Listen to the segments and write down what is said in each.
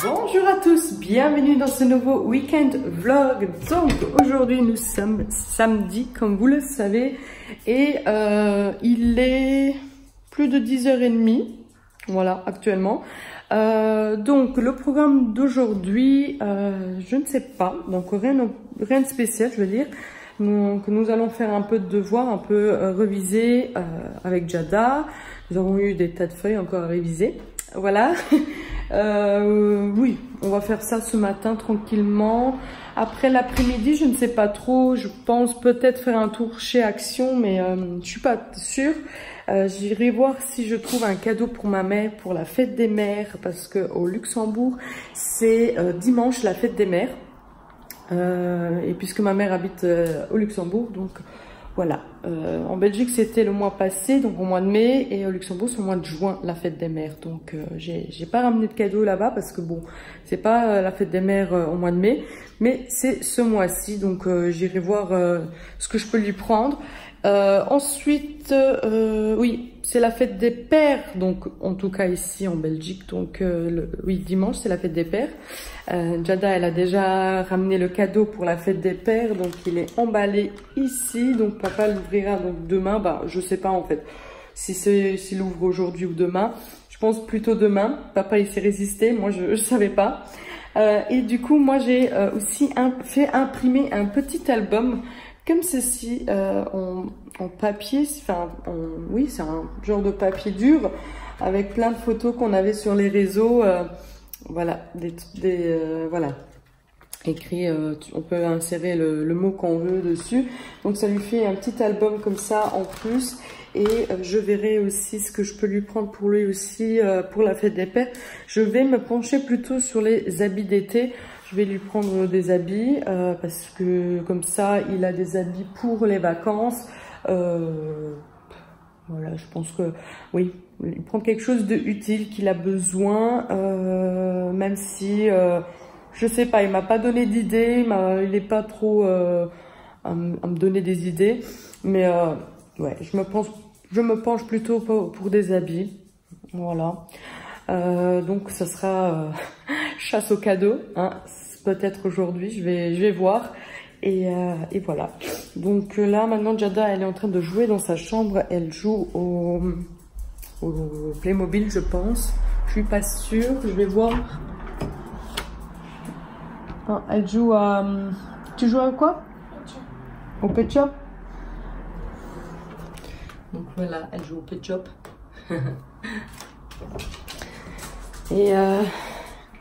Bonjour à tous, bienvenue dans ce nouveau week-end vlog. Donc aujourd'hui nous sommes samedi comme vous le savez et il est plus de 10h30, voilà actuellement. Donc le programme d'aujourd'hui, je ne sais pas, donc rien de spécial je veux dire. Donc nous allons faire un peu de devoirs, un peu reviser avec Jada. Nous avons eu des tas de feuilles encore à réviser, voilà. Oui, on va faire ça ce matin tranquillement. Après l'après-midi, je ne sais pas trop. Je pense peut-être faire un tour chez Action, mais je suis pas sûre. J'irai voir si je trouve un cadeau pour ma mère pour la fête des mères, parce que au Luxembourg, c'est dimanche la fête des mères. Et puisque ma mère habite au Luxembourg, donc voilà. En Belgique, c'était le mois passé, donc au mois de mai, et au Luxembourg, c'est au mois de juin, la fête des mères. Donc, j'ai pas ramené de cadeau là-bas parce que bon, c'est pas la fête des mères au mois de mai, mais c'est ce mois-ci, donc j'irai voir ce que je peux lui prendre. Ensuite, oui, c'est la fête des pères, donc en tout cas ici en Belgique, donc oui, dimanche, c'est la fête des pères. Jada, elle a déjà ramené le cadeau pour la fête des pères, donc il est emballé ici, donc papa l'ouvrira donc demain, bah je sais pas en fait s'il ouvre aujourd'hui ou demain, je pense plutôt demain. Papa il s'est résisté, moi je savais pas. Et du coup moi j'ai aussi fait imprimer un petit album comme ceci en papier, enfin oui c'est un genre de papier dur avec plein de photos qu'on avait sur les réseaux. Voilà, voilà, écrit, on peut insérer le mot qu'on veut dessus. Donc ça lui fait un petit album comme ça en plus. Et je verrai aussi ce que je peux lui prendre pour lui aussi pour la fête des pères. Je vais me pencher plutôt sur les habits d'été. Je vais lui prendre des habits parce que comme ça, il a des habits pour les vacances. Voilà, je pense que oui, il prend quelque chose de utile qu'il a besoin, même si je sais pas, il m'a pas donné d'idées, il est pas trop à me donner des idées, mais ouais, je me penche plutôt pour des habits, voilà. Donc ça sera chasse au cadeau, hein, peut-être aujourd'hui, je vais voir. Et voilà. Donc là, maintenant, Jada, elle est en train de jouer dans sa chambre. Elle joue au Playmobil, je pense. Je suis pas sûre. Je vais voir. Ah, elle joue à... Tu joues à quoi? Au Pet Shop. Donc voilà, elle joue au Pet Shop.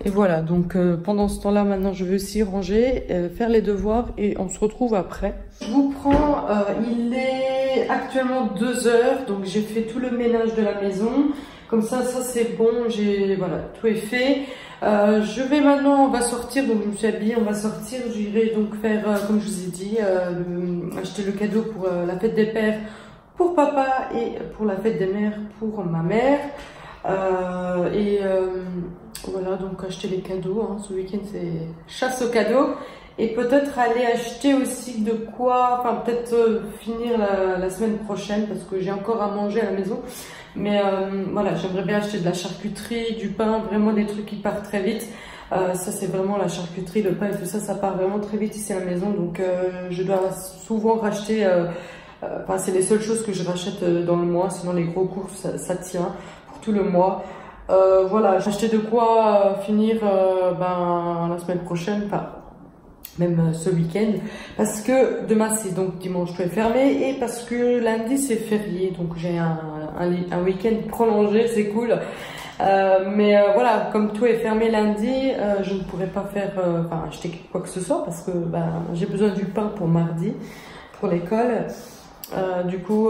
Et voilà, donc pendant ce temps-là, maintenant, je vais aussi ranger, faire les devoirs et on se retrouve après. Je vous prends, il est actuellement 2 heures, donc j'ai fait tout le ménage de la maison. Comme ça c'est bon, voilà, tout est fait. Je vais maintenant, on va sortir, donc je me suis habillée, on va sortir. J'irai donc faire, comme je vous ai dit, acheter le cadeau pour la fête des pères pour papa et pour la fête des mères pour ma mère. Voilà, donc acheter les cadeaux, hein. Ce week-end c'est chasse aux cadeaux et peut-être aller acheter aussi de quoi, enfin peut-être finir la semaine prochaine parce que j'ai encore à manger à la maison, mais voilà, j'aimerais bien acheter de la charcuterie, du pain, vraiment des trucs qui partent très vite. Ça c'est vraiment la charcuterie, le pain et tout ça, ça part vraiment très vite ici à la maison, donc je dois souvent racheter, enfin c'est les seules choses que je rachète dans le mois, sinon les gros courses ça tient pour tout le mois. Voilà, j'ai acheté de quoi finir la semaine prochaine, enfin même ce week-end, parce que demain c'est donc dimanche tout est fermé et parce que lundi c'est férié, donc j'ai un week-end prolongé, c'est cool. Mais voilà, comme tout est fermé lundi, je ne pourrai pas faire, acheter quoi que ce soit parce que j'ai besoin du pain pour mardi, pour l'école. Du coup,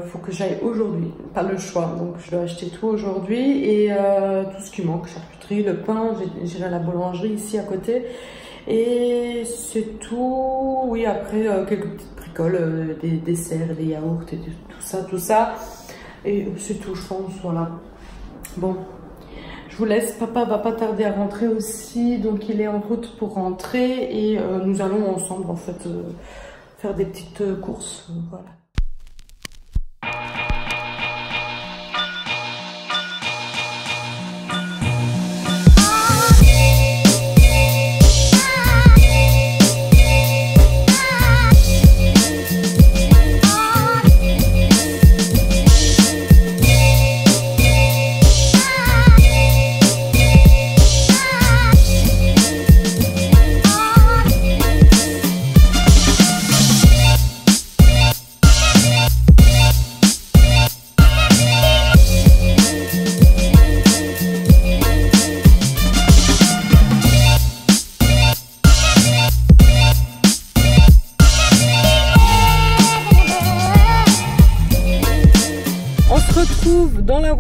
faut que j'aille aujourd'hui, pas le choix, donc je dois acheter tout aujourd'hui et tout ce qui manque, charcuterie, le pain, j'irai à la boulangerie ici à côté et c'est tout. Oui, après quelques petites bricoles, des desserts, des yaourts et tout ça et c'est tout je pense, voilà. Bon, je vous laisse, papa va pas tarder à rentrer aussi, donc il est en route pour rentrer et nous allons ensemble en fait faire des petites courses, voilà.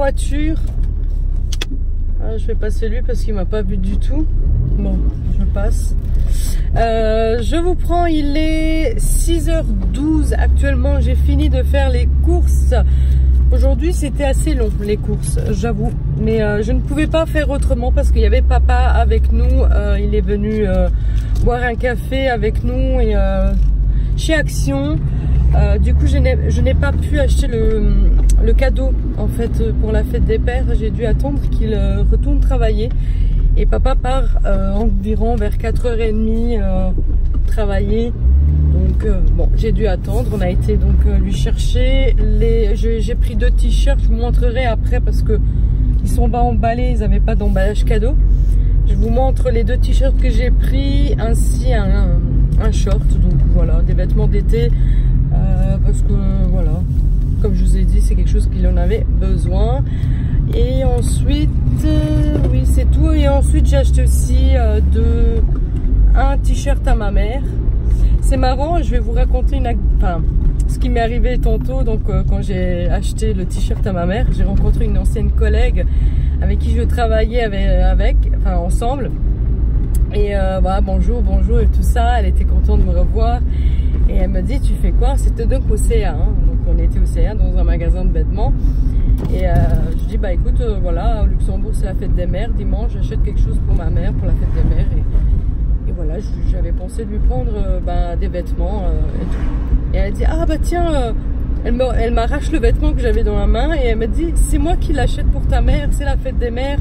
voiture. Ah, je vais passer lui parce qu'il m'a pas vu du tout. Bon, je passe. Je vous prends, il est 6h12 actuellement. J'ai fini de faire les courses. Aujourd'hui, c'était assez long, les courses, j'avoue. Mais je ne pouvais pas faire autrement parce qu'il y avait papa avec nous. Il est venu boire un café avec nous et chez Action. Du coup, je n'ai pas pu acheter le cadeau en fait pour la fête des pères. J'ai dû attendre qu'il retourne travailler. Et papa part environ vers 4h30 travailler. Donc bon, j'ai dû attendre. On a été donc lui chercher. J'ai pris 2 t-shirts. Je vous montrerai après parce que ils sont pas emballés. Ils n'avaient pas d'emballage cadeau. Je vous montre les 2 t-shirts que j'ai pris ainsi un short. Donc voilà, des vêtements d'été parce que voilà, comme je vous ai dit, c'est quelque chose qu'il en avait besoin. Et ensuite, oui, c'est tout. Et ensuite, j'ai acheté aussi un t-shirt à ma mère. C'est marrant, je vais vous raconter ce qui m'est arrivé tantôt. Donc, quand j'ai acheté le t-shirt à ma mère, j'ai rencontré une ancienne collègue avec qui je travaillais ensemble. Et voilà, bonjour et tout ça. Elle était contente de me revoir. Et elle me dit, tu fais quoi? C'était donc au CA. Hein. Donc, on était au CA dans un magasin de vêtements. Et je dis, bah écoute, voilà, au Luxembourg, c'est la fête des mères. Dimanche, j'achète quelque chose pour ma mère, pour la fête des mères. Et voilà, j'avais pensé de lui prendre des vêtements et tout. Et elle dit, ah bah tiens, elle m'arrache le vêtement que j'avais dans la main. Et elle me dit, c'est moi qui l'achète pour ta mère, c'est la fête des mères.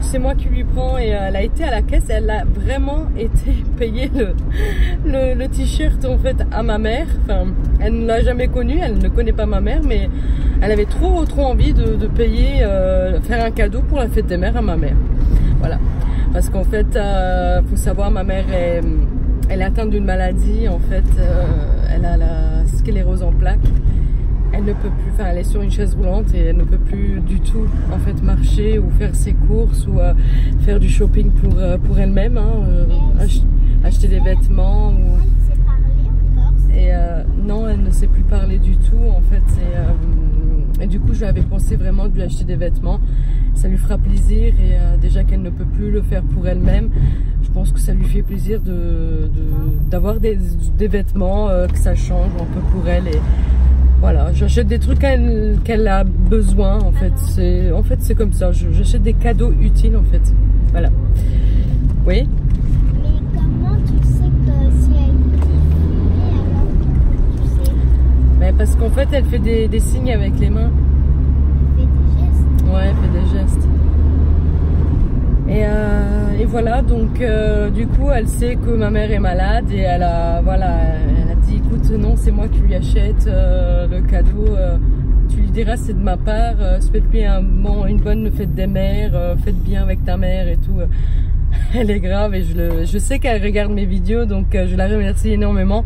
C'est moi qui lui prends. Et elle a été à la caisse, elle a vraiment été payer le t-shirt en fait à ma mère. Enfin, elle ne l'a jamais connu, elle ne connaît pas ma mère, mais elle avait trop envie de payer, faire un cadeau pour la fête des mères à ma mère. Voilà, parce qu'en fait, faut savoir, ma mère elle est atteinte d'une maladie. En fait, elle a la sclérose en plaques. Elle ne peut plus, elle est sur une chaise roulante et elle ne peut plus du tout en fait marcher ou faire ses courses ou faire du shopping pour elle-même, hein, acheter des vêtements. Et non, elle ne sait plus parler du tout en fait. Et du coup, j'avais pensé vraiment de lui acheter des vêtements. Ça lui fera plaisir et déjà qu'elle ne peut plus le faire pour elle-même, je pense que ça lui fait plaisir d'avoir des vêtements, que ça change un peu pour elle. Et voilà, j'achète des trucs qu'elle a besoin en fait. C'est comme ça, j'achète des cadeaux utiles en fait. Voilà. Oui. Mais comment tu sais que si elle dit alors tu sais? Ben parce qu'en fait elle fait des signes avec les mains. Elle fait des gestes? Ouais, elle fait des gestes. Et voilà, donc du coup elle sait que ma mère est malade et elle a dit écoute, non, c'est moi qui lui achète le cadeau, tu lui diras c'est de ma part, souhaite-lui une bonne fête des mères, fête bien avec ta mère et tout. Elle est grave et je sais qu'elle regarde mes vidéos, donc je la remercie énormément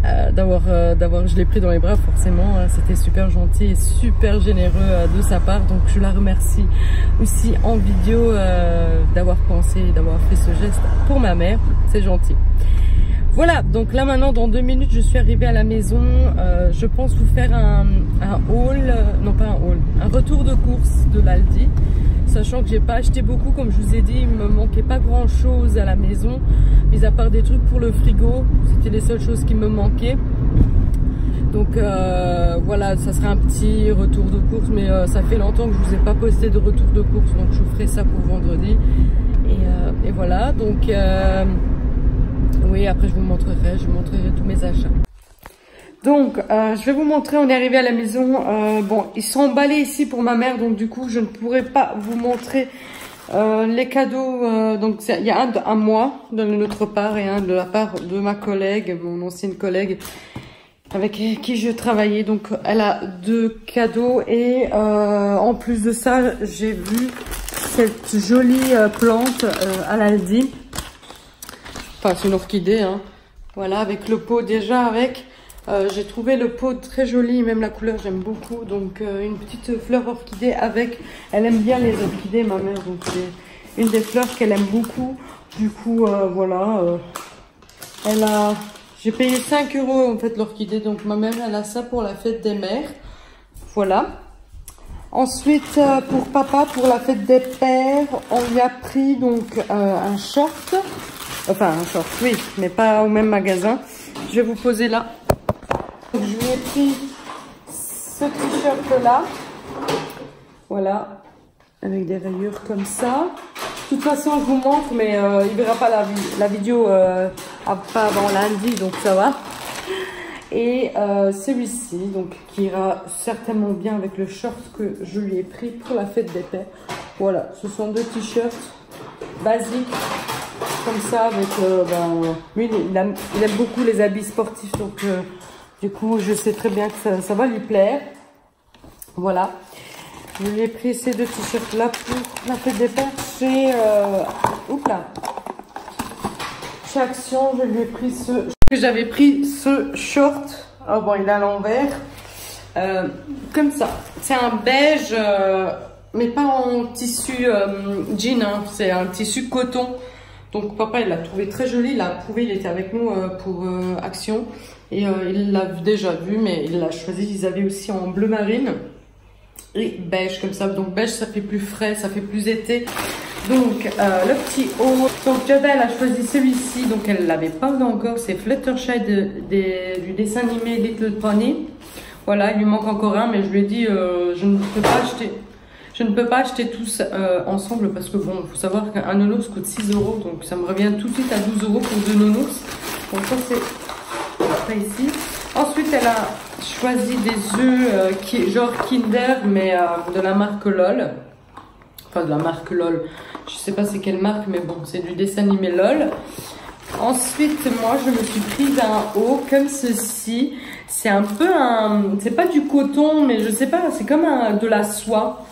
je l'ai pris dans les bras forcément. C'était super gentil et super généreux de sa part, donc je la remercie aussi en vidéo d'avoir pensé, d'avoir fait ce geste pour ma mère. C'est gentil. Voilà, donc là maintenant dans 2 minutes je suis arrivée à la maison. Je pense vous faire un retour de course de l'Aldi, sachant que j'ai pas acheté beaucoup, comme je vous ai dit, il me manquait pas grand chose à la maison, mis à part des trucs pour le frigo, c'était les seules choses qui me manquaient. Donc voilà, ça sera un petit retour de course, mais ça fait longtemps que je vous ai pas posté de retour de course, donc je vous ferai ça pour vendredi. Et voilà, donc oui, après je vous montrerai tous mes achats. Donc, je vais vous montrer, on est arrivé à la maison. Bon, ils sont emballés ici pour ma mère, donc du coup, je ne pourrai pas vous montrer les cadeaux. Donc, il y a un à moi de notre part et un de la part de ma collègue, mon ancienne collègue avec qui je travaillais. Donc, elle a 2 cadeaux et en plus de ça, j'ai vu cette jolie plante à l'Aldi. Enfin, c'est une orchidée, hein. Voilà, avec le pot déjà avec. J'ai trouvé le pot très joli, même la couleur j'aime beaucoup. Donc une petite fleur orchidée avec. Elle aime bien les orchidées, ma mère. Donc c'est une des fleurs qu'elle aime beaucoup. Du coup voilà. J'ai payé 5 € en fait l'orchidée. Donc ma mère elle a ça pour la fête des mères. Voilà. Ensuite, pour papa, pour la fête des pères, on lui a pris donc un short. Enfin, un short, oui, mais pas au même magasin. Je vais vous poser là. Donc, je lui ai pris ce t-shirt là. Voilà, avec des rayures comme ça. De toute façon, je vous montre, mais il verra pas la vidéo pas avant lundi, donc ça va. Et celui-ci, donc qui ira certainement bien avec le short que je lui ai pris pour la fête des pères. Voilà, ce sont deux t-shirts basiques comme ça. Avec, lui, il aime beaucoup les habits sportifs, donc du coup, je sais très bien que ça va lui plaire. Voilà, je lui ai pris ces deux t-shirts là pour la fête des pères chez chez Action. Je lui ai pris j'avais pris ce short. Oh bon, il est à l'envers. Comme ça. C'est un beige, mais pas en tissu jean. Hein. C'est un tissu coton. Donc papa, il l'a trouvé très joli. Il l'a approuvé. Il était avec nous pour Action. Et il l'a déjà vu, mais il l'a choisi. Ils avaient aussi en bleu marine. Et beige comme ça. Donc beige, ça fait plus frais, ça fait plus été. Donc le petit haut, donc Jada elle a choisi celui-ci, donc elle l'avait pas encore, c'est Fluttershy du dessin animé Little Pony. Voilà, il lui manque encore un, mais je lui ai dit je ne peux pas acheter tous ensemble parce que bon, il faut savoir qu'un nounours coûte 6 €, donc ça me revient tout de suite à 12 € pour deux nounours. Donc ça c'est pas ici. Ensuite elle a choisi des œufs genre Kinder, mais de la marque LOL. Enfin de la marque LOL, je sais pas c'est quelle marque, mais bon, c'est du dessin animé LOL. Ensuite, moi, je me suis prise un haut comme ceci. C'est un peu c'est pas du coton, mais je sais pas, c'est comme de la soie.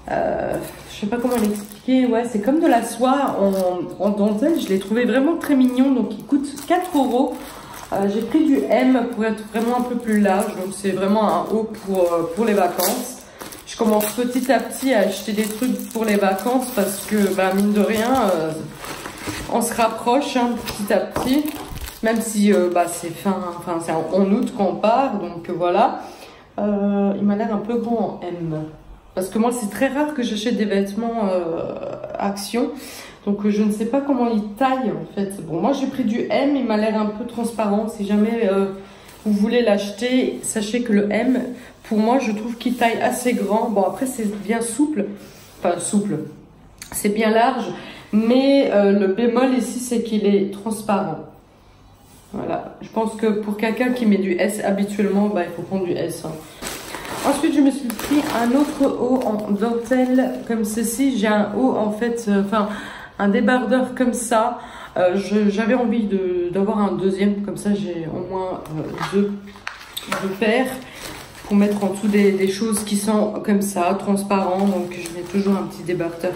Je sais pas comment l'expliquer. Ouais, c'est comme de la soie en dentelle. Je l'ai trouvé vraiment très mignon, donc il coûte 4 €. J'ai pris du M pour être vraiment un peu plus large, donc c'est vraiment un haut pour les vacances. Je commence petit à petit à acheter des trucs pour les vacances parce que, mine de rien, on se rapproche petit à petit. Même si c'est c'est en août qu'on part, donc voilà. Il m'a l'air un peu bon en M. Parce que moi, c'est très rare que j'achète des vêtements Action. Donc je ne sais pas comment il taille en fait. Bon, moi j'ai pris du M, il m'a l'air un peu transparent. Si jamais vous voulez l'acheter, sachez que le M, pour moi, je trouve qu'il taille assez grand. Bon, après, c'est bien souple. Enfin, souple. C'est bien large. Mais le bémol ici, c'est qu'il est transparent. Voilà. Je pense que pour quelqu'un qui met du S habituellement, il faut prendre du S. Hein. Ensuite, je me suis pris un autre haut en dentelle comme ceci. J'ai un haut, en fait, un débardeur comme ça. J'avais envie d'avoir un deuxième. Comme ça, j'ai au moins deux paires. Pour mettre en dessous des choses qui sont comme ça, transparents. Donc je mets toujours un petit débardeur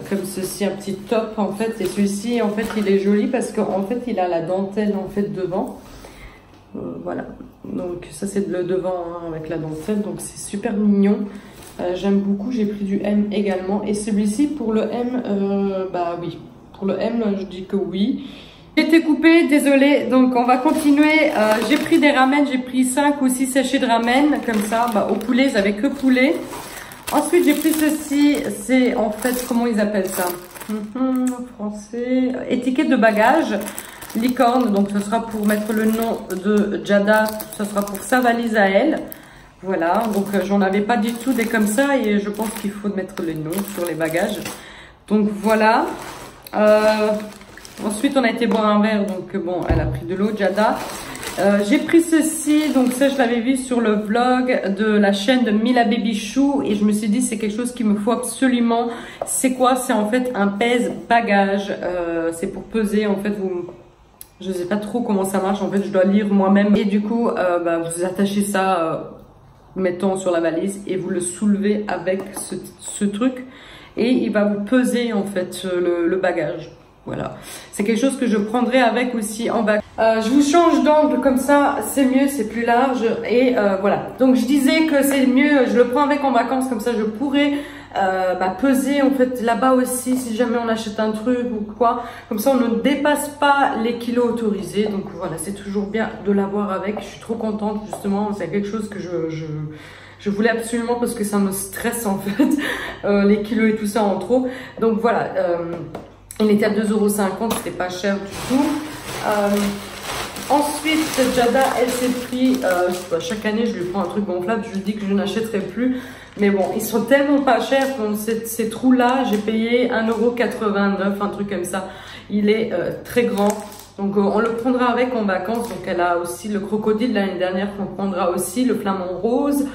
comme ceci, un petit top en fait. Et celui-ci en fait il est joli parce qu'en fait il a la dentelle en fait devant. Voilà, donc ça c'est le devant avec la dentelle, donc c'est super mignon. J'aime beaucoup, j'ai pris du M également. Et celui-ci pour le M, oui, pour le M je dis que oui. J'ai été coupée, désolée, donc on va continuer. J'ai pris des ramen, j'ai pris 5 ou 6 sachets de ramen, comme ça, au poulet, ils avaient que poulet. Ensuite, j'ai pris ceci, c'est en fait, comment ils appellent ça français, étiquette de bagage, licorne, donc ce sera pour mettre le nom de Jada, ce sera pour sa valise à elle. Voilà, donc j'en avais pas du tout des comme ça et je pense qu'il faut mettre les noms sur les bagages. Donc voilà. Ensuite, on a été boire un verre, donc bon, elle a pris de l'eau, Jada. J'ai pris ceci, donc ça, je l'avais vu sur le vlog de la chaîne de Mila Baby Chou et je me suis dit, c'est quelque chose qu'il me faut absolument. C'est quoi? C'est en fait un pèse-bagage. C'est pour peser, en fait, je sais pas trop comment ça marche, en fait, je dois lire moi-même. Et du coup, vous attachez ça, mettons, sur la valise et vous le soulevez avec ce truc et il va vous peser, en fait, le bagage. Voilà, c'est quelque chose que je prendrai avec aussi en vacances. Je vous change d'angle comme ça, c'est mieux, c'est plus large et voilà. Donc je disais que c'est mieux, je le prends avec en vacances comme ça je pourrais peser en fait là-bas aussi si jamais on achète un truc ou quoi. Comme ça on ne dépasse pas les kilos autorisés. Donc voilà, c'est toujours bien de l'avoir avec. Je suis trop contente justement, c'est quelque chose que Je voulais absolument parce que ça me stresse en fait, les kilos et tout ça en trop. Donc voilà, il était à 2,50 €, c'était pas cher du tout. Ensuite, Jada, elle s'est pris, chaque année je lui prends un truc gonflable, je lui dis que je n'achèterai plus. Mais bon, ils sont tellement pas chers, pour ces trous-là, j'ai payé 1,89 €, un truc comme ça. Il est très grand, donc on le prendra avec en vacances. Donc elle a aussi le crocodile l'année dernière qu'on prendra aussi, le flamant rose.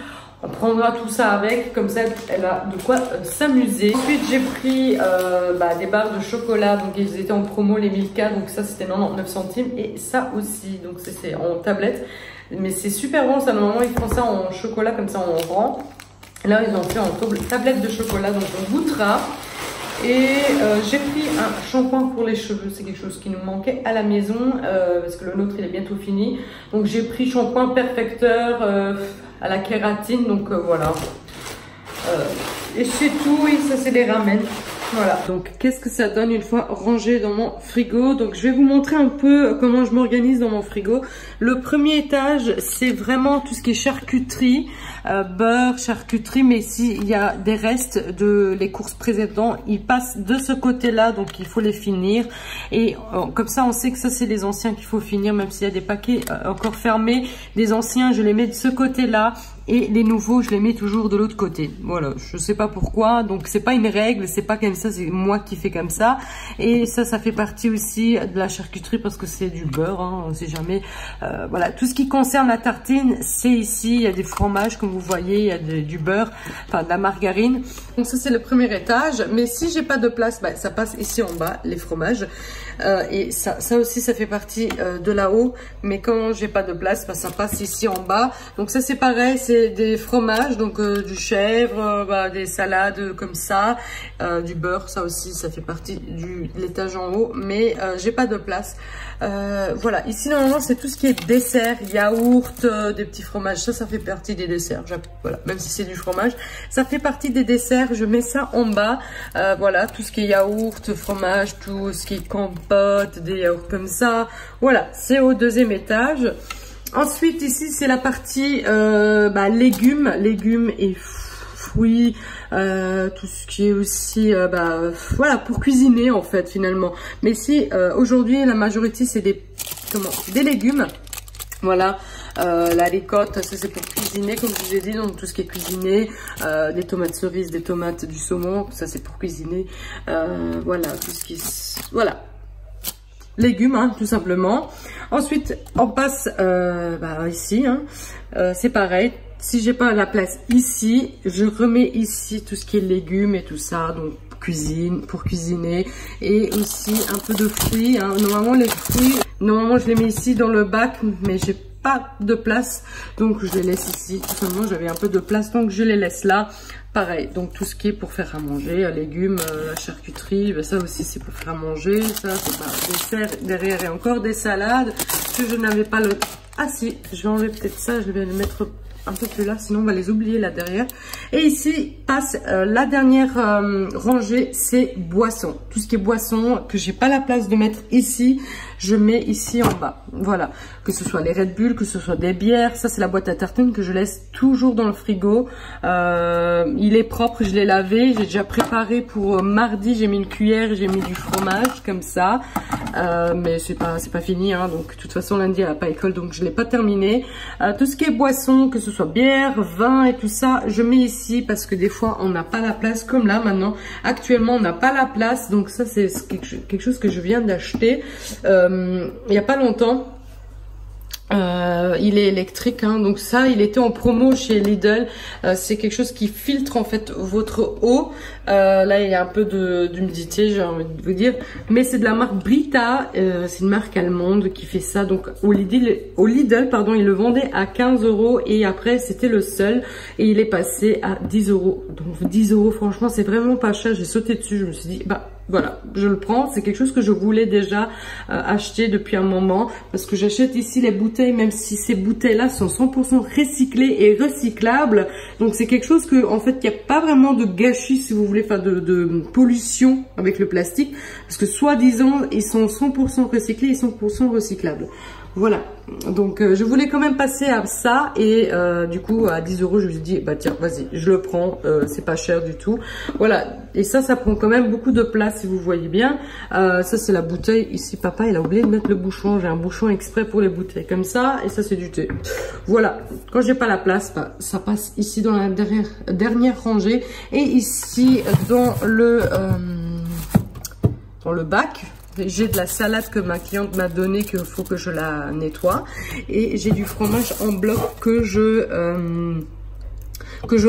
On prendra tout ça avec, comme ça elle a de quoi s'amuser. Ensuite j'ai pris des barres de chocolat, donc ils étaient en promo les Milka, donc ça c'était 99 centimes. Et ça aussi, donc c'est en tablette. Mais c'est super bon ça, normalement ils font ça en chocolat comme ça en rang. Là ils ont fait en tablette de chocolat, donc on goûtera. Et j'ai pris un shampoing pour les cheveux, c'est quelque chose qui nous manquait à la maison parce que le nôtre il est bientôt fini. Donc j'ai pris shampoing perfecteur à la kératine, donc voilà. Et c'est tout, oui, ça c'est les ramen. Voilà. Donc qu'est-ce que ça donne une fois rangé dans mon frigo? Donc je vais vous montrer un peu comment je m'organise dans mon frigo. Le premier étage, c'est vraiment tout ce qui est charcuterie, beurre, charcuterie, mais ici il y a des restes de les courses précédentes, ils passent de ce côté-là, donc il faut les finir. Et comme ça on sait que ça c'est les anciens qu'il faut finir, même s'il y a des paquets encore fermés. Les anciens je les mets de ce côté-là. Et les nouveaux, je les mets toujours de l'autre côté. Voilà, je sais pas pourquoi. Donc c'est pas une règle, c'est pas comme ça, c'est moi qui fais comme ça. Et ça fait partie aussi de la charcuterie parce que c'est du beurre, hein, on sait jamais. Voilà, tout ce qui concerne la tartine, c'est ici. Il y a des fromages, comme vous voyez, il y a du beurre, enfin de la margarine. Donc ça c'est le premier étage. Mais si j'ai pas de place, ça passe ici en bas, les fromages. Et ça aussi, ça fait partie de là-haut. Mais quand j'ai pas de place, ça passe ici en bas. Donc ça c'est pareil, c'est des fromages, donc du chèvre, des salades comme ça, du beurre, ça aussi, ça fait partie de l'étage en haut, mais j'ai pas de place. Voilà, ici normalement c'est tout ce qui est dessert, yaourt, des petits fromages, ça fait partie des desserts. Voilà, même si c'est du fromage, ça fait partie des desserts. Je mets ça en bas. Voilà, tout ce qui est yaourt, fromage, tout ce qui est compote, des yaourts comme ça. Voilà, c'est au deuxième étage. Ensuite ici c'est la partie légumes et fruits, tout ce qui est aussi voilà, pour cuisiner en fait finalement. Mais si aujourd'hui la majorité c'est des légumes. Voilà, la ricotte, ça c'est pour cuisiner comme je vous ai dit, donc tout ce qui est cuisiné, des tomates cerises, des tomates, du saumon, ça c'est pour cuisiner. Voilà, tout ce qui est, voilà, légumes, hein, tout simplement. Ensuite on passe ici, hein, c'est pareil. Si j'ai pas la place ici, je remets ici tout ce qui est légumes et tout ça, donc pour cuisiner, et aussi un peu de fruits, hein. Normalement les fruits, je les mets ici dans le bac, mais j'ai pas de place, donc je les laisse ici. Tout simplement, j'avais un peu de place, donc je les laisse là. Pareil, donc tout ce qui est pour faire à manger, légumes, la charcuterie, ça aussi c'est pour faire à manger. Ça c'est dessert, derrière et encore des salades que je n'avais pas le... Ah si, je vais enlever peut-être ça, je vais le mettre un peu plus là, sinon on va les oublier là derrière. Et ici passe la dernière rangée, c'est boissons. Tout ce qui est boissons que j'ai pas la place de mettre ici, je mets ici en bas. Voilà, que ce soit les Red Bull, que ce soit des bières. Ça c'est la boîte à tartines que je laisse toujours dans le frigo. Il est propre, je l'ai lavé, j'ai déjà préparé pour mardi. J'ai mis une cuillère, j'ai mis du fromage comme ça, mais c'est pas fini, hein. Donc de toute façon lundi elle a pas école, donc je l'ai pas terminé. Tout ce qui est boissons, que ce soit bière, vin et tout ça, je mets ici parce que des fois on n'a pas la place, comme là maintenant. Actuellement on n'a pas la place, donc ça c'est quelque chose que je viens d'acheter il y a pas longtemps. Il est électrique, hein, donc ça il était en promo chez Lidl. C'est quelque chose qui filtre en fait votre eau. Là il y a un peu d'humidité, j'ai envie de vous dire, mais c'est de la marque Brita. C'est une marque allemande qui fait ça. Donc au Lidl pardon, il le vendait à 15 € et après c'était le seul et il est passé à 10 €. Donc 10 € franchement c'est vraiment pas cher. J'ai sauté dessus, je me suis dit voilà, je le prends. C'est quelque chose que je voulais déjà acheter depuis un moment, parce que j'achète ici les bouteilles, même si ces bouteilles-là sont 100% recyclées et recyclables. Donc c'est quelque chose que, en fait, il n'y a pas vraiment de gâchis, si vous voulez, enfin de pollution avec le plastique, parce que soi-disant, ils sont 100% recyclés et 100% recyclables. Voilà, donc je voulais quand même passer à ça et du coup à 10 €, je me suis dit bah tiens vas-y, je le prends, c'est pas cher du tout. Voilà, et ça prend quand même beaucoup de place si vous voyez bien. Ça c'est la bouteille, ici papa il a oublié de mettre le bouchon, j'ai un bouchon exprès pour les bouteilles comme ça et ça c'est du thé. Voilà, quand j'ai pas la place, bah, ça passe ici dans la dernière rangée et ici dans le bac. J'ai de la salade que ma cliente m'a donnée, qu'il faut que je la nettoie. Et j'ai du fromage en bloc que je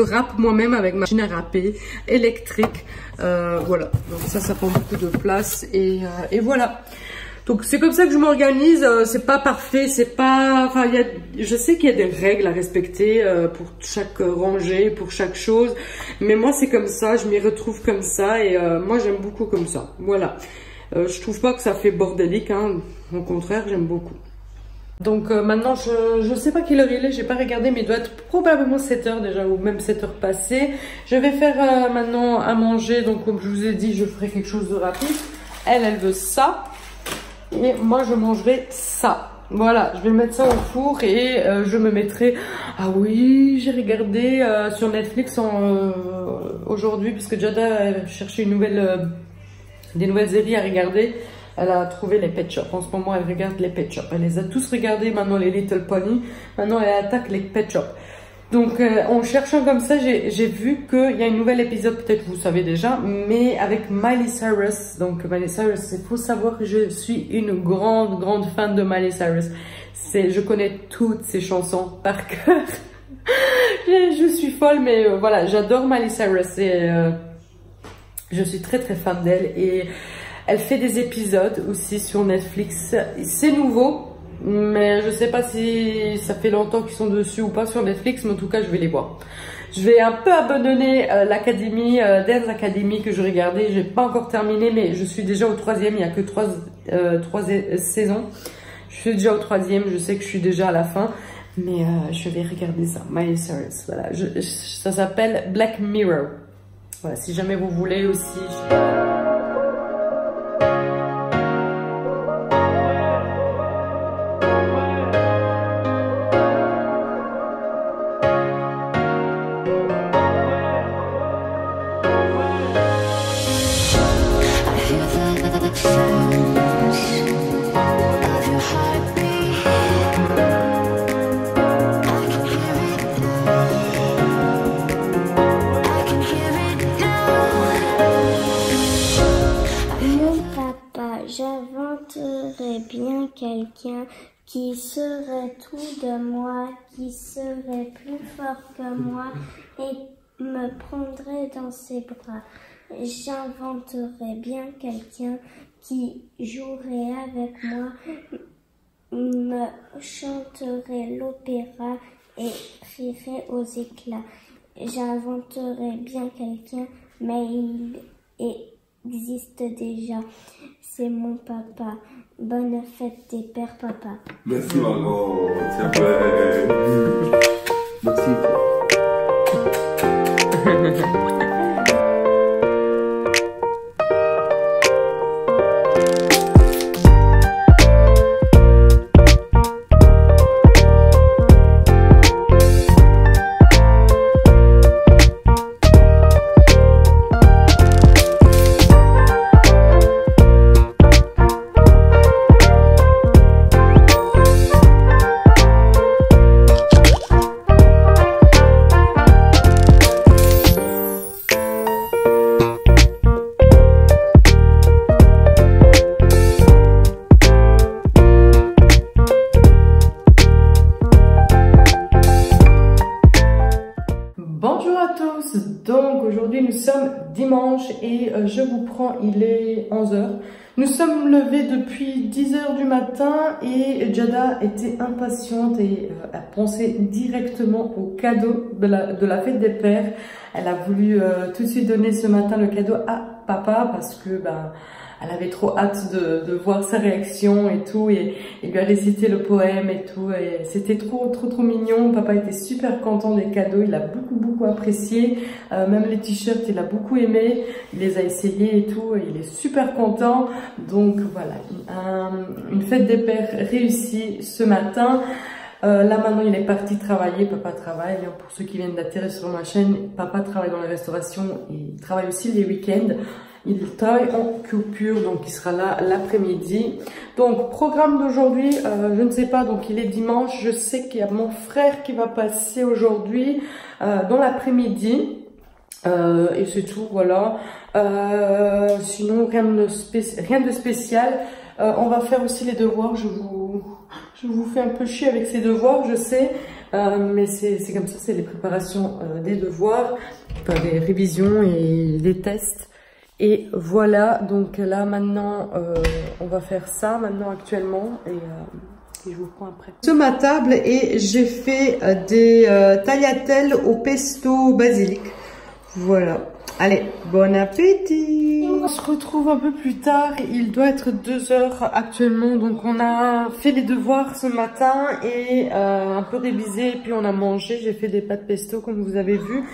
râpe moi-même avec ma machine à râper électrique. Voilà, donc ça prend beaucoup de place. Et voilà. Donc c'est comme ça que je m'organise. C'est pas parfait, c'est pas... Enfin, je sais qu'il y a des règles à respecter pour chaque rangée, pour chaque chose. Mais moi c'est comme ça, je m'y retrouve comme ça. Et moi j'aime beaucoup comme ça. Voilà. Je trouve pas que ça fait bordélique, hein. Au contraire, j'aime beaucoup. Donc maintenant, je sais pas quelle heure il est, j'ai pas regardé, mais il doit être probablement 7 h déjà, ou même 7 h passées. Je vais faire maintenant à manger, donc comme je vous ai dit, je ferai quelque chose de rapide. Elle veut ça, et moi je mangerai ça. Voilà, je vais mettre ça au four et je me mettrai... Ah oui, j'ai regardé sur Netflix aujourd'hui, puisque Jada a cherché une nouvelle... des nouvelles séries à regarder. Elle a trouvé les Pet Shop. En ce moment, elle regarde les Pet Shop. Elle les a tous regardés. Maintenant, les Little Pony. Maintenant, elle attaque les Pet Shop. Donc, en cherchant comme ça, j'ai vu qu'il y a un nouvel épisode. Peut-être vous savez déjà. Mais avec Miley Cyrus. Donc, Miley Cyrus, il faut savoir que je suis une grande fan de Miley Cyrus. Je connais toutes ses chansons par cœur. Je suis folle, mais voilà. J'adore Miley Cyrus. Et... je suis très fan d'elle et elle fait des épisodes aussi sur Netflix. C'est nouveau, mais je sais pas si ça fait longtemps qu'ils sont dessus ou pas sur Netflix, mais en tout cas je vais les voir. Je vais un peu abandonner l'académie, Dance Academy que je regardais. J'ai pas encore terminé, mais je suis déjà au 3e. Il n'y a que 3 saisons. Je suis déjà au 3e. Je sais que je suis déjà à la fin, mais je vais regarder ça. Miley Cyrus, voilà. Ça s'appelle Black Mirror. Voilà, si jamais vous voulez aussi. J'inventerais bien quelqu'un qui serait tout de moi, qui serait plus fort que moi et me prendrait dans ses bras. J'inventerais bien quelqu'un qui jouerait avec moi, me chanterait l'opéra et rierait aux éclats. J'inventerais bien quelqu'un, mais il existe déjà. C'est mon papa. Bonne fête des pères, papa. Merci maman, c'est vrai. Merci. Donc aujourd'hui nous sommes dimanche et je vous prends, il est 11 h. Nous sommes levés depuis 10 h du matin et Jada était impatiente et a pensé directement au cadeau de la fête des pères. Elle a voulu tout de suite donner ce matin le cadeau à papa parce que elle avait trop hâte de voir sa réaction et tout, et lui a récité le poème et tout, et c'était trop mignon. Papa était super content des cadeaux, il a beaucoup apprécié, même les t-shirts il a beaucoup aimé, il les a essayés et tout, et il est super content. Donc voilà, une fête des pères réussie ce matin. Là maintenant il est parti travailler, papa travaille, hein, pour ceux qui viennent d'atterrir sur ma chaîne, papa travaille dans la restauration, il travaille aussi les week-ends, il travaille en coupure, donc il sera là l'après-midi. Donc programme d'aujourd'hui, je ne sais pas, donc il est dimanche, je sais qu'il y a mon frère qui va passer aujourd'hui dans l'après-midi. Et c'est tout, voilà. Sinon rien de spécial. On va faire aussi les devoirs. Je vous fais un peu chier avec ces devoirs, je sais, mais c'est comme ça, c'est les préparations des devoirs, enfin, des révisions et des tests. Et voilà, donc là maintenant, on va faire ça maintenant actuellement, et je vous prends après. Sur ma table, et j'ai fait des tagliatelles au pesto basilic. Voilà. Allez, bon appétit! On se retrouve un peu plus tard, il doit être 2 h actuellement, donc on a fait les devoirs ce matin et un peu révisé, et puis on a mangé, j'ai fait des pâtes pesto comme vous avez vu.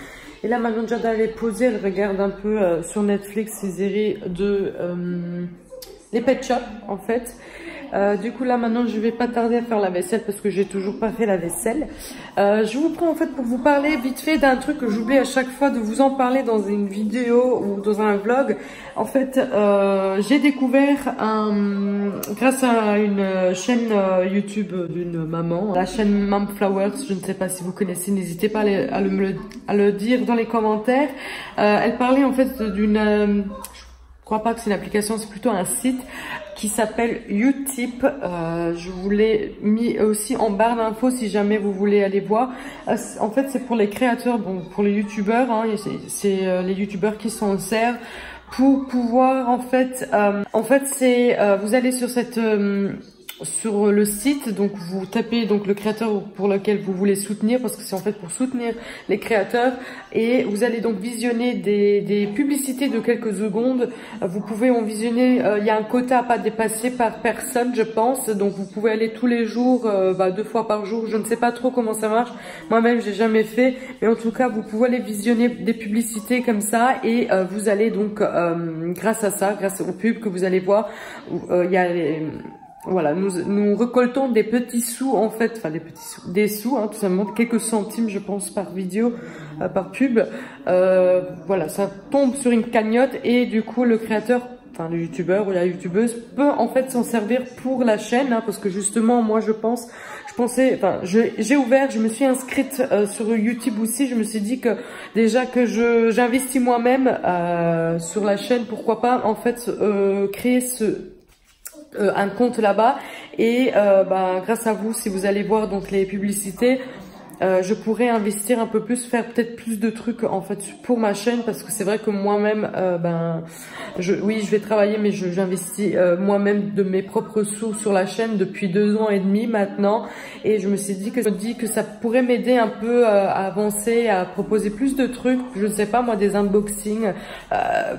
Et là maintenant Jada elle est posée, elle regarde un peu sur Netflix ces séries de les Pet Shop en fait. Du coup là maintenant je vais pas tarder à faire la vaisselle parce que j'ai toujours pas fait la vaisselle. Je vous prends en fait pour vous parler vite fait d'un truc que j'oublie à chaque fois de vous en parler dans une vidéo ou dans un vlog. En fait j'ai découvert grâce à une chaîne YouTube d'une maman, la chaîne Mom Flowers, je ne sais pas si vous connaissez, n'hésitez pas à le dire dans les commentaires. Elle parlait en fait d'une je crois pas que c'est une application, c'est plutôt un site qui s'appelle Utip. Je vous l'ai mis aussi en barre d'infos si jamais vous voulez aller voir. En fait, c'est pour les créateurs, bon, pour les youtubeurs, hein, c'est les youtubeurs qui s'en servent pour pouvoir en fait c'est vous allez sur cette sur le site, donc vous tapez donc le créateur pour lequel vous voulez soutenir, parce que c'est en fait pour soutenir les créateurs, et vous allez donc visionner des publicités de quelques secondes. Vous pouvez en visionner, il y a un quota à pas dépasser par personne je pense, donc vous pouvez aller tous les jours, 2 fois par jour, je ne sais pas trop comment ça marche, moi-même j'ai jamais fait, mais en tout cas vous pouvez aller visionner des publicités comme ça, et vous allez donc grâce à ça, grâce aux pubs que vous allez voir, il y a voilà, nous récoltons des petits sous en fait, enfin des sous, hein, tout simplement, quelques centimes je pense par vidéo, par pub. Voilà, ça tombe sur une cagnotte, et du coup le créateur, enfin le youtubeur ou la youtubeuse peut en fait s'en servir pour la chaîne, hein, parce que justement moi je pensais, enfin j'ai ouvert, je me suis inscrite sur YouTube aussi, je me suis dit que déjà que j'investis moi-même sur la chaîne, pourquoi pas en fait créer un compte là-bas, et grâce à vous, si vous allez voir donc les publicités, je pourrais investir un peu plus, faire peut-être plus de trucs en fait pour ma chaîne, parce que c'est vrai que moi-même je vais travailler, mais j'investis moi-même de mes propres sous sur la chaîne depuis 2 ans et demi maintenant, et je me suis dit que ça pourrait m'aider un peu à avancer, à proposer plus de trucs, je ne sais pas moi, des unboxings,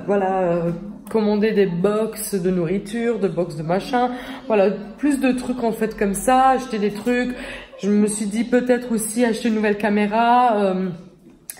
voilà, commander des box de nourriture, de box de machin, voilà, plus de trucs en fait comme ça, acheter des trucs. Je me suis dit peut-être aussi acheter une nouvelle caméra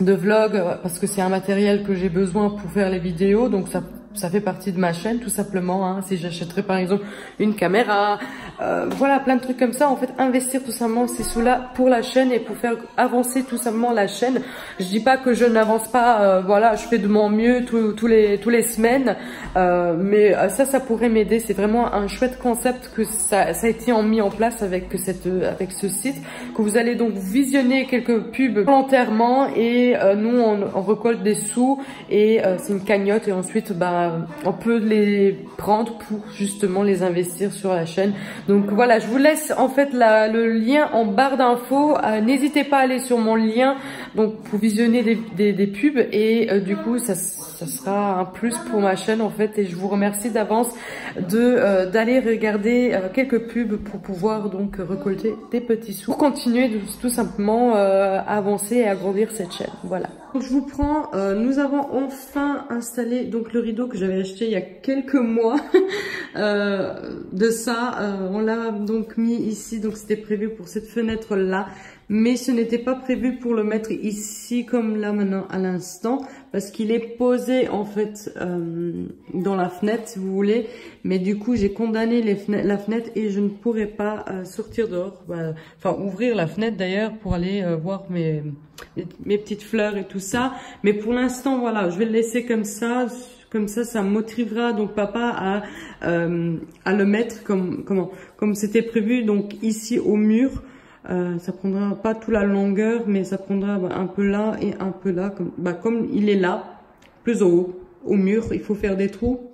de vlog, parce que c'est un matériel que j'ai besoin pour faire les vidéos, donc ça fait partie de ma chaîne tout simplement, hein. Si j'achèterais par exemple une caméra, voilà, plein de trucs comme ça, en fait investir tout simplement ces sous-là pour la chaîne et pour faire avancer tout simplement la chaîne. Je dis pas que je n'avance pas, voilà, je fais de mon mieux tous les semaines, mais ça pourrait m'aider. C'est vraiment un chouette concept que ça a été mis en place avec ce site, que vous allez donc visionner quelques pubs volontairement, et nous on récolte des sous, et c'est une cagnotte, et ensuite on peut les prendre pour justement les investir sur la chaîne. Donc voilà, je vous laisse en fait le lien en barre d'infos. N'hésitez pas à aller sur mon lien donc pour visionner des pubs, et du coup ça sera un plus pour ma chaîne en fait, et je vous remercie d'avance d'aller regarder quelques pubs pour pouvoir donc récolter des petits sous pour continuer tout simplement à avancer et à agrandir cette chaîne. Voilà. Je vous prends, nous avons enfin installé donc le rideau que j'avais acheté il y a quelques mois de ça. On l'a donc mis ici, donc c'était prévu pour cette fenêtre là, mais ce n'était pas prévu pour le mettre ici comme là maintenant à l'instant, parce qu'il est posé en fait dans la fenêtre si vous voulez, mais du coup j'ai condamné la fenêtre et je ne pourrais pas sortir dehors, enfin ouvrir la fenêtre d'ailleurs pour aller voir mes petites fleurs et tout ça. Mais pour l'instant voilà, je vais le laisser comme ça ça motivera donc papa à le mettre comme c'était prévu, donc ici au mur. Ça prendra pas toute la longueur, mais ça prendra un peu là et un peu là, comme il est là, plus au mur, il faut faire des trous.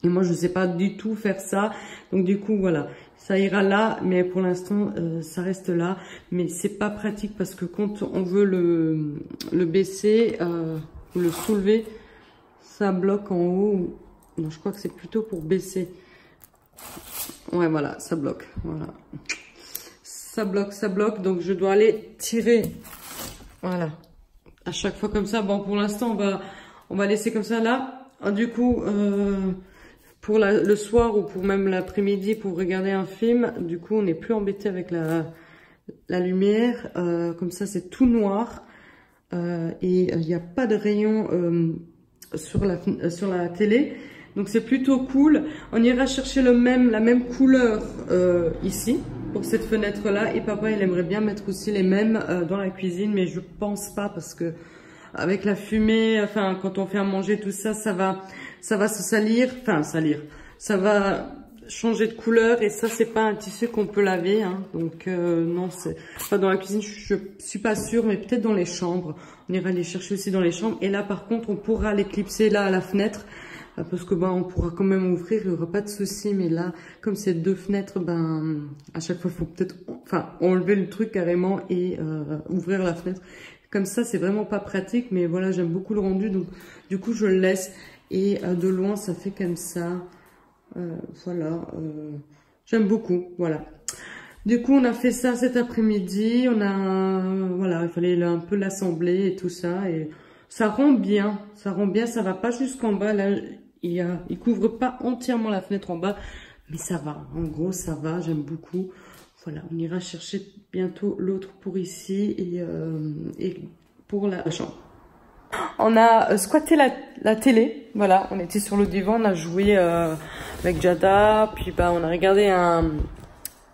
Et moi je sais pas du tout faire ça, donc du coup voilà, ça ira là, mais pour l'instant ça reste là. Mais c'est pas pratique parce que quand on veut le baisser ou le soulever, ça bloque en haut. Non, je crois que c'est plutôt pour baisser. Ouais voilà, ça bloque, voilà. Ça bloque, donc je dois aller tirer, voilà, à chaque fois comme ça. Bon, pour l'instant, on va laisser comme ça là. Du coup, pour le soir ou pour même l'après-midi, pour regarder un film, du coup, on n'est plus embêté avec la lumière. Comme ça, c'est tout noir et il n'y a pas de rayon sur la télé. Donc c'est plutôt cool. On ira chercher la même couleur ici pour cette fenêtre là, et papa il aimerait bien mettre aussi les mêmes dans la cuisine, mais je pense pas parce que avec la fumée, enfin quand on fait à manger tout ça, ça va se salir, ça va changer de couleur, et ça c'est pas un tissu qu'on peut laver hein. Donc non, c'est pas dans la cuisine, je suis pas sûre, mais peut-être dans les chambres. On ira les chercher aussi dans les chambres, et là par contre on pourra les clipser là à la fenêtre. Parce que on pourra quand même ouvrir, il n'y aura pas de souci. Mais là, comme c'est deux fenêtres, à chaque fois, il faut peut-être enlever le truc carrément et ouvrir la fenêtre. Comme ça, c'est vraiment pas pratique. Mais voilà, j'aime beaucoup le rendu. Donc, du coup, je le laisse. Et de loin, ça fait comme ça. Voilà. J'aime beaucoup. Voilà. Du coup, on a fait ça cet après-midi. Voilà, il fallait un peu l'assembler et tout ça. Et ça rend bien. Ça va pas jusqu'en bas. Là, il couvre pas entièrement la fenêtre en bas, mais ça va. En gros, ça va. J'aime beaucoup. Voilà, on ira chercher bientôt l'autre pour ici et pour la chambre. On a squatté la télé. Voilà, on était sur le divan, on a joué avec Jada, puis on a regardé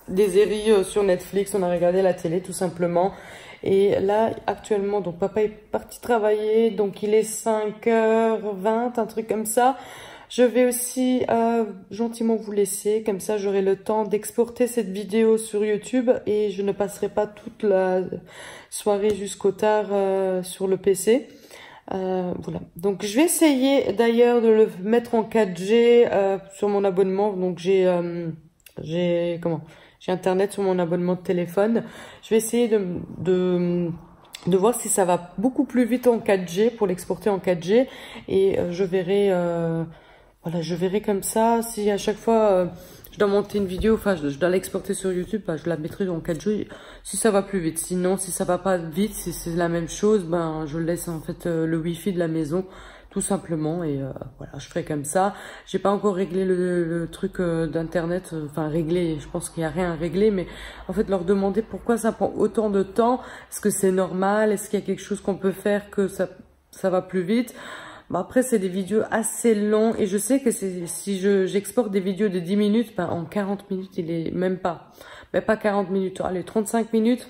des séries sur Netflix. On a regardé la télé tout simplement. Et là, actuellement, donc papa est parti travailler, donc il est 5h20, un truc comme ça. Je vais aussi gentiment vous laisser, comme ça j'aurai le temps d'exporter cette vidéo sur YouTube et je ne passerai pas toute la soirée jusqu'au tard sur le PC. Voilà, donc je vais essayer d'ailleurs de le mettre en 4G sur mon abonnement, donc j'ai internet sur mon abonnement de téléphone. Je vais essayer de voir si ça va beaucoup plus vite en 4G pour l'exporter en 4G, et je verrai voilà, je verrai comme ça si à chaque fois je dois monter une vidéo, enfin je dois l'exporter sur YouTube, je la mettrai en 4G si ça va plus vite. Sinon, si ça va pas vite, si c'est la même chose, je laisse en fait le wifi de la maison tout simplement, et voilà, je ferai comme ça. J'ai pas encore réglé le truc d'internet, enfin réglé, je pense qu'il y a rien à régler, mais en fait leur demander pourquoi ça prend autant de temps, est-ce que c'est normal, est-ce qu'il y a quelque chose qu'on peut faire que ça va plus vite. Après c'est des vidéos assez longs, et je sais que si j'exporte des vidéos de 10 minutes, en 40 minutes il est même pas 40 minutes, allez 35 minutes.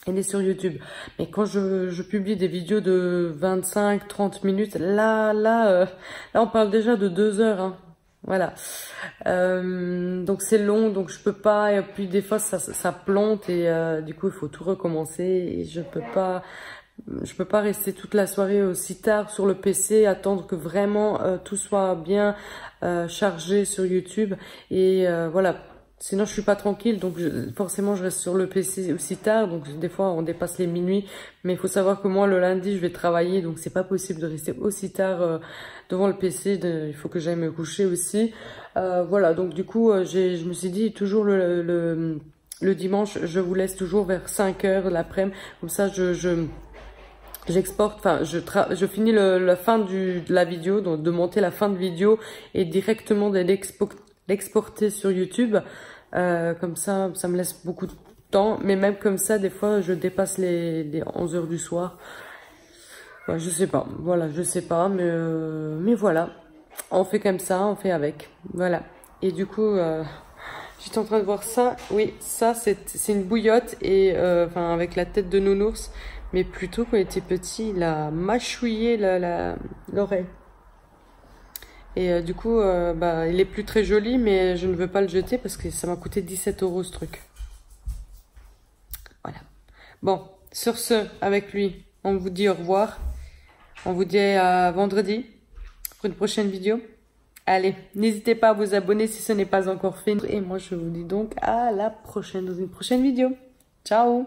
Il est sur YouTube. Mais quand je publie des vidéos de 25-30 minutes, là, on parle déjà de 2 heures. Hein. Voilà. Donc c'est long, donc je peux pas. Et puis des fois ça plante, et du coup il faut tout recommencer. Et je peux pas rester toute la soirée aussi tard sur le PC, attendre que vraiment tout soit bien chargé sur YouTube. Et voilà. Sinon, je suis pas tranquille, donc forcément, je reste sur le PC aussi tard. Donc, des fois, on dépasse les minuit. Mais il faut savoir que moi, le lundi, je vais travailler. Donc, c'est pas possible de rester aussi tard devant le PC. Il faut que j'aille me coucher aussi. Voilà, donc du coup, je me suis dit, toujours le dimanche, je vous laisse toujours vers 5h l'après-midi. Comme ça, j'exporte, enfin je finis la fin de la vidéo, donc de monter la fin de vidéo et directement de l'exporter sur YouTube. Comme ça me laisse beaucoup de temps, mais même comme ça, des fois je dépasse les 11 h du soir. Ouais, je sais pas, voilà, je sais pas, mais voilà, on fait comme ça, on fait avec, voilà. Et du coup, j'étais en train de voir ça, oui, ça c'est une bouillotte, et enfin avec la tête de nounours, mais plutôt quand il était petit, il a mâchouillé l'oreille. Et du coup, bah, il est plus très joli, mais je ne veux pas le jeter parce que ça m'a coûté 17 € ce truc. Voilà. Bon, sur ce, avec lui, on vous dit au revoir. On vous dit à vendredi pour une prochaine vidéo. Allez, n'hésitez pas à vous abonner si ce n'est pas encore fait. Et moi, je vous dis donc à la prochaine, dans une prochaine vidéo. Ciao!